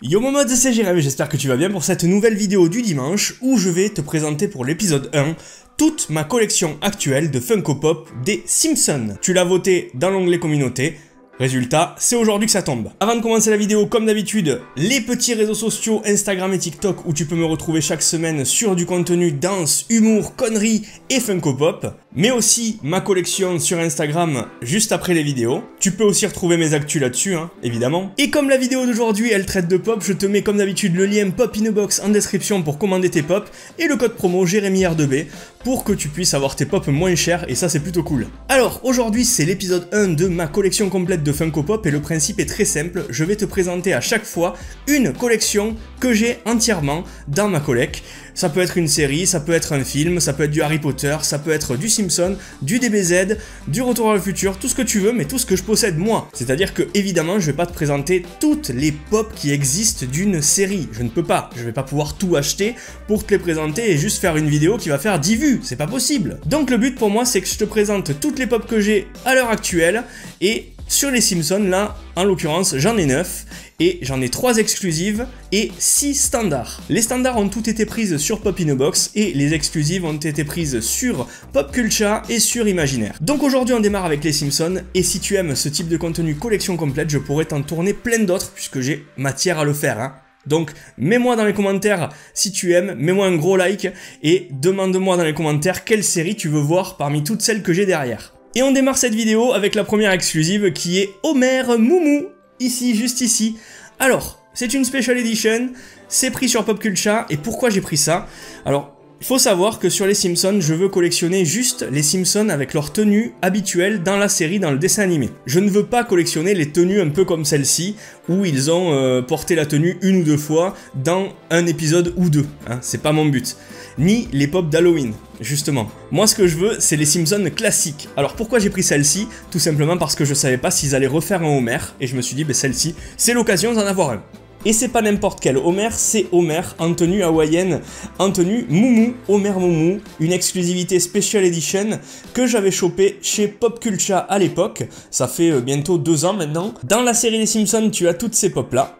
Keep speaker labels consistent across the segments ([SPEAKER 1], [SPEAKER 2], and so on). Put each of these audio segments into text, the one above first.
[SPEAKER 1] Yo mon mode, c'est Jérémy, j'espère que tu vas bien pour cette nouvelle vidéo du dimanche où je vais te présenter pour l'épisode 1 toute ma collection actuelle de Funko Pop des Simpsons. Tu l'as voté dans l'onglet communauté. Résultat, c'est aujourd'hui que ça tombe. Avant de commencer la vidéo, comme d'habitude, les petits réseaux sociaux Instagram et TikTok où tu peux me retrouver chaque semaine sur du contenu danse, humour, conneries et Funko Pop, mais aussi ma collection sur Instagram juste après les vidéos. Tu peux aussi retrouver mes actus là-dessus, hein, évidemment. Et comme la vidéo d'aujourd'hui, elle traite de pop, je te mets comme d'habitude le lien Pop in a Box en description pour commander tes pop et le code promo JérémyR2B pour que tu puisses avoir tes pop moins chers et ça c'est plutôt cool. Alors aujourd'hui c'est l'épisode 1 de ma collection complète de Funko Pop et le principe est très simple, je vais te présenter à chaque fois une collection que j'ai entièrement dans ma collecte. Ça peut être une série, ça peut être un film, ça peut être du Harry Potter, ça peut être du Simpson, du DBZ, du Retour vers le futur, tout ce que tu veux, mais tout ce que je possède moi. C'est-à-dire que évidemment je vais pas te présenter toutes les pop qui existent d'une série, je ne peux pas, je vais pas pouvoir tout acheter pour te les présenter et juste faire une vidéo qui va faire 10 vues, c'est pas possible. Donc le but pour moi c'est que je te présente toutes les pop que j'ai à l'heure actuelle et sur les Simpsons là, en l'occurrence j'en ai 9 et j'en ai 3 exclusives et 6 standards. Les standards ont toutes été prises sur Pop in a Box et les exclusives ont été prises sur Pop Culture et sur Imaginaire. Donc aujourd'hui on démarre avec les Simpsons et si tu aimes ce type de contenu collection complète, je pourrais t'en tourner plein d'autres puisque j'ai matière à le faire, hein. Donc mets-moi dans les commentaires si tu aimes, mets-moi un gros like et demande-moi dans les commentaires quelle série tu veux voir parmi toutes celles que j'ai derrière. Et on démarre cette vidéo avec la première exclusive qui est Homer Moumou, ici, juste ici. Alors, c'est une Special Edition, c'est pris sur Pop Culture, et pourquoi j'ai pris ça? Alors, il faut savoir que sur les Simpsons, je veux collectionner juste les Simpsons avec leur tenue habituelle dans la série, dans le dessin animé. Je ne veux pas collectionner les tenues un peu comme celle-ci, où ils ont porté la tenue une ou deux fois dans un épisode ou deux, hein, c'est pas mon but. Ni les pop d'Halloween, justement. Moi ce que je veux, c'est les Simpsons classiques. Alors pourquoi j'ai pris celle-ci? Tout simplement parce que je savais pas s'ils allaient refaire un Homer, et je me suis dit, bah, celle-ci, c'est l'occasion d'en avoir un. Et c'est pas n'importe quel Homer, c'est Homer en tenue hawaïenne, en tenue Moumou, Homer Moumou, une exclusivité Special Edition que j'avais chopé chez Pop Culture à l'époque, ça fait bientôt 2 ans maintenant. Dans la série des Simpsons, tu as toutes ces pop là.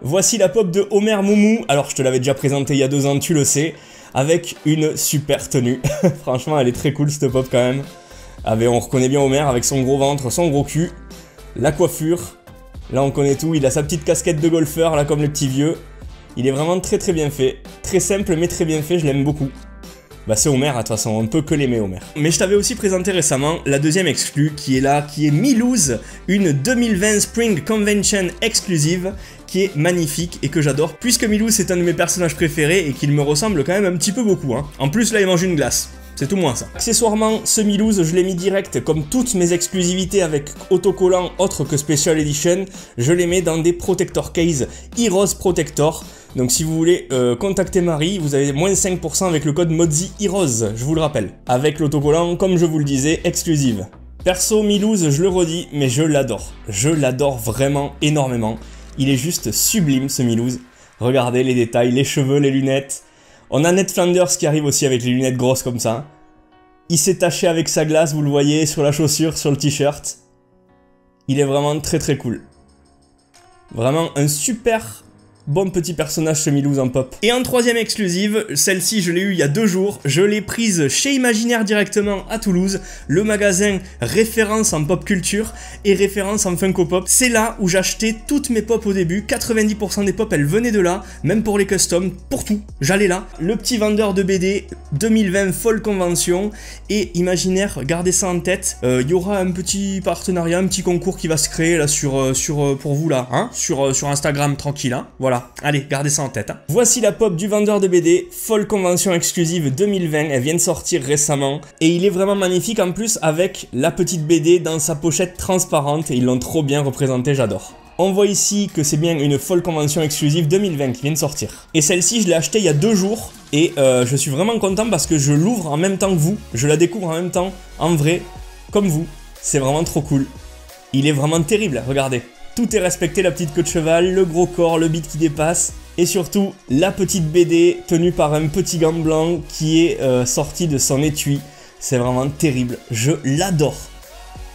[SPEAKER 1] Voici la pop de Homer Moumou, alors je te l'avais déjà présenté il y a 2 ans, tu le sais, avec une super tenue. Franchement, elle est très cool cette pop quand même. On reconnaît bien Homer avec son gros ventre, son gros cul, la coiffure. Là on connaît tout, il a sa petite casquette de golfeur là comme les petits vieux. Il est vraiment très bien fait. Très simple mais très bien fait, je l'aime beaucoup. Bah c'est Homer, de toute façon, on ne peut que l'aimer Homer. Mais je t'avais aussi présenté récemment la deuxième exclue qui est là, qui est Milouz, une 2020 Spring Convention exclusive qui est magnifique et que j'adore puisque Milouz est un de mes personnages préférés et qu'il me ressemble quand même un petit peu beaucoup, hein. En plus là il mange une glace. C'est tout moins ça. Accessoirement, ce Milouz, je l'ai mis direct, comme toutes mes exclusivités avec autocollants autres que Special Edition, je les mets dans des Protector Case Heroes Protector. Donc si vous voulez contacter Marie, vous avez moins 5% avec le code MODZI Heroes, je vous le rappelle. Avec l'autocollant, comme je vous le disais, exclusive. Perso, Milouz, je le redis, mais je l'adore. Je l'adore vraiment énormément. Il est juste sublime ce Milouz. Regardez les détails, les cheveux, les lunettes. On a Ned Flanders qui arrive aussi avec les lunettes grosses comme ça. Il s'est taché avec sa glace, vous le voyez, sur la chaussure, sur le t-shirt. Il est vraiment très cool. Vraiment un super bon petit personnage ce Milouz en pop. Et en troisième exclusive, celle-ci je l'ai eu il y a 2 jours, je l'ai prise chez Imaginaire directement à Toulouse, le magasin référence en pop culture et référence en Funko Pop. C'est là où j'achetais toutes mes pop au début, 90% des pop elles venaient de là, même pour les customs, pour tout, j'allais là. Le petit vendeur de BD 2020 Fall Convention et Imaginaire, gardez ça en tête, il y aura un petit partenariat, un petit concours qui va se créer là pour vous là, hein, sur Instagram tranquille, hein, voilà. Allez, gardez ça en tête, hein. Voici la pop du vendeur de BD, Fall Convention Exclusive 2020, elle vient de sortir récemment, et il est vraiment magnifique en plus avec la petite BD dans sa pochette transparente, et ils l'ont trop bien représenté, j'adore. On voit ici que c'est bien une Fall Convention Exclusive 2020 qui vient de sortir. Et celle-ci, je l'ai achetée il y a 2 jours, et je suis vraiment content parce que je l'ouvre en même temps que vous, je la découvre en même temps, en vrai, comme vous, c'est vraiment trop cool. Il est vraiment terrible, regardez. Tout est respecté, la petite queue de cheval, le gros corps, le bit qui dépasse, et surtout la petite BD tenue par un petit gant blanc qui est sorti de son étui. C'est vraiment terrible, je l'adore.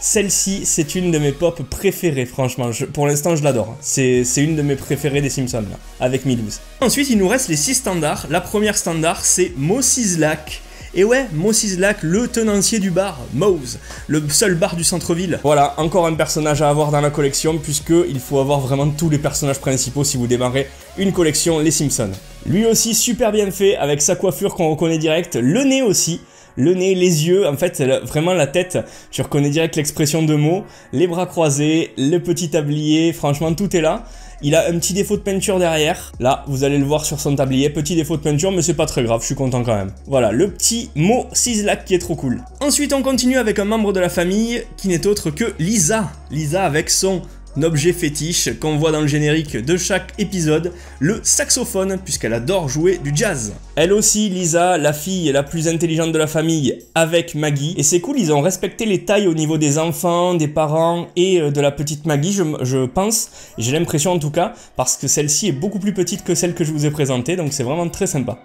[SPEAKER 1] celle-ci, c'est une de mes pop préférées, franchement. Pour l'instant, je l'adore. C'est une de mes préférées des Simpsons, là, avec Milhouse. Ensuite, il nous reste les 6 standards. La première standard, c'est Moe-Szyslak. Et ouais, Moe-Szyslak, le tenancier du bar, Moe's, le seul bar du centre-ville. Voilà, encore un personnage à avoir dans la collection, puisqu'il faut avoir vraiment tous les personnages principaux si vous démarrez une collection Les Simpsons. Lui aussi, super bien fait, avec sa coiffure qu'on reconnaît direct, le nez aussi. Le nez, les yeux, en fait, vraiment la tête, tu reconnais direct l'expression de Moe, les bras croisés, le petit tablier, franchement, tout est là. Il a un petit défaut de peinture derrière. Là, vous allez le voir sur son tablier. Petit défaut de peinture, mais c'est pas très grave, je suis content quand même. Voilà, le petit Moe-Szyslak qui est trop cool. Ensuite, on continue avec un membre de la famille qui n'est autre que Lisa. Lisa avec son objet fétiche qu'on voit dans le générique de chaque épisode, le saxophone, puisqu'elle adore jouer du jazz. Elle aussi, Lisa, la fille la plus intelligente de la famille avec Maggie. Et c'est cool, ils ont respecté les tailles au niveau des enfants, des parents et de la petite Maggie, je pense. J'ai l'impression en tout cas, parce que celle-ci est beaucoup plus petite que celle que je vous ai présentée, donc c'est vraiment très sympa.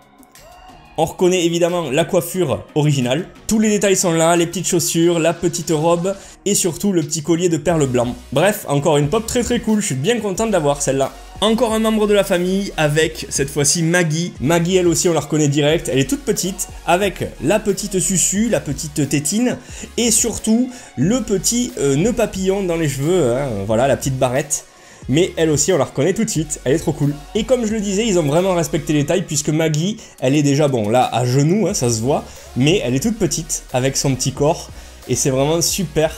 [SPEAKER 1] On reconnaît évidemment la coiffure originale. Tous les détails sont là, les petites chaussures, la petite robe et surtout le petit collier de perles blancs. Bref, encore une pop très cool, je suis bien content de l'avoir celle-là. Encore un membre de la famille avec cette fois-ci Maggie. Maggie, elle aussi, on la reconnaît direct, elle est toute petite avec la petite susu, la petite tétine et surtout le petit nœud papillon dans les cheveux, hein, voilà, la petite barrette. Mais elle aussi, on la reconnaît tout de suite, elle est trop cool. Et comme je le disais, ils ont vraiment respecté les tailles puisque Maggie, elle est déjà, bon, là, à genoux, hein, ça se voit, mais elle est toute petite avec son petit corps. Et c'est vraiment super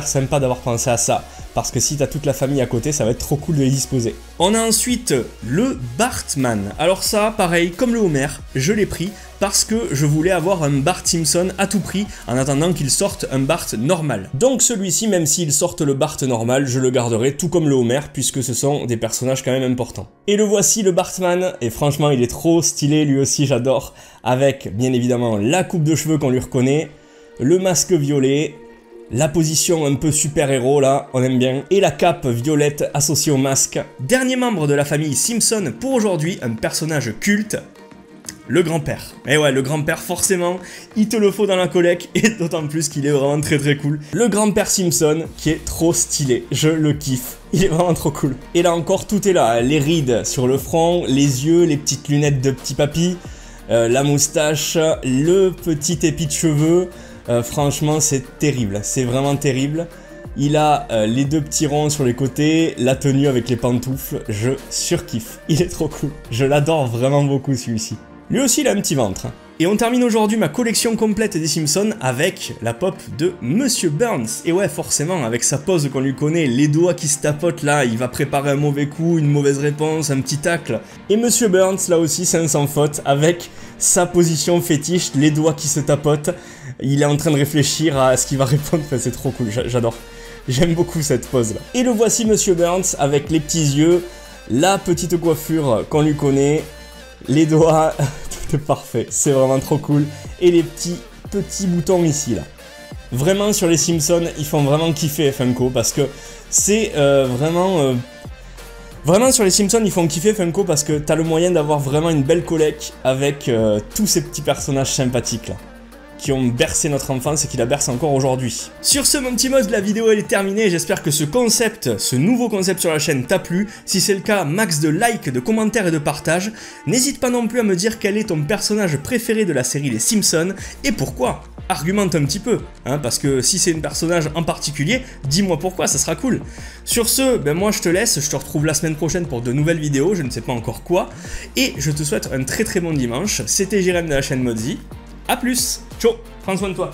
[SPEAKER 1] sympa d'avoir pensé à ça. Parce que si t'as toute la famille à côté, ça va être trop cool de les disposer. On a ensuite le Bartman. Alors ça, pareil, comme le Homer, je l'ai pris parce que je voulais avoir un Bart Simpson à tout prix en attendant qu'il sorte un Bart normal. Donc celui-ci, même s'il sorte le Bart normal, je le garderai tout comme le Homer puisque ce sont des personnages quand même importants. Et le voici, le Bartman, et franchement il est trop stylé, lui aussi j'adore, avec bien évidemment la coupe de cheveux qu'on lui reconnaît, le masque violet, la position un peu super-héros là, on aime bien, et la cape violette associée au masque. Dernier membre de la famille Simpson pour aujourd'hui, un personnage culte, le grand-père. Et ouais, le grand-père forcément, il te le faut dans la collecte, et d'autant plus qu'il est vraiment très cool. Le grand-père Simpson, qui est trop stylé, je le kiffe. Il est vraiment trop cool. Et là encore, tout est là, les rides sur le front, les yeux, les petites lunettes de petit papy, la moustache, le petit épi de cheveux. Franchement, c'est terrible, c'est vraiment terrible. Il a les deux petits ronds sur les côtés, la tenue avec les pantoufles, je surkiffe. Il est trop cool, je l'adore vraiment beaucoup celui-ci. Lui aussi, il a un petit ventre. Et on termine aujourd'hui ma collection complète des Simpsons avec la pop de Monsieur Burns. Et ouais, forcément, avec sa pose qu'on lui connaît, les doigts qui se tapotent là, il va préparer un mauvais coup, une mauvaise réponse, un petit tacle. Et Monsieur Burns, là aussi, c'est un sans faute, avec sa position fétiche, les doigts qui se tapotent. Il est en train de réfléchir à ce qu'il va répondre, enfin, c'est trop cool, j'adore. J'aime beaucoup cette pose là. Et le voici Monsieur Burns avec les petits yeux, la petite coiffure qu'on lui connaît, les doigts, tout est parfait, c'est vraiment trop cool. Et les petits boutons ici là. Vraiment sur les Simpsons, ils font vraiment kiffer Funko parce que c'est vraiment sur les Simpsons, ils font kiffer Funko parce que t'as le moyen d'avoir vraiment une belle collecte avec tous ces petits personnages sympathiques là, qui ont bercé notre enfance et qui la bercent encore aujourd'hui. Sur ce, mon petit mode, la vidéo elle est terminée. J'espère que ce nouveau concept sur la chaîne t'a plu. Si c'est le cas, max de likes, de commentaires et de partages. N'hésite pas non plus à me dire quel est ton personnage préféré de la série Les Simpsons et pourquoi. Argumente un petit peu, hein, parce que si c'est un personnage en particulier, dis-moi pourquoi, ça sera cool. Sur ce, ben moi je te laisse, je te retrouve la semaine prochaine pour de nouvelles vidéos, je ne sais pas encore quoi, et je te souhaite un très bon dimanche. C'était Jérém de la chaîne Modzy. A plus, ciao, prends soin de toi.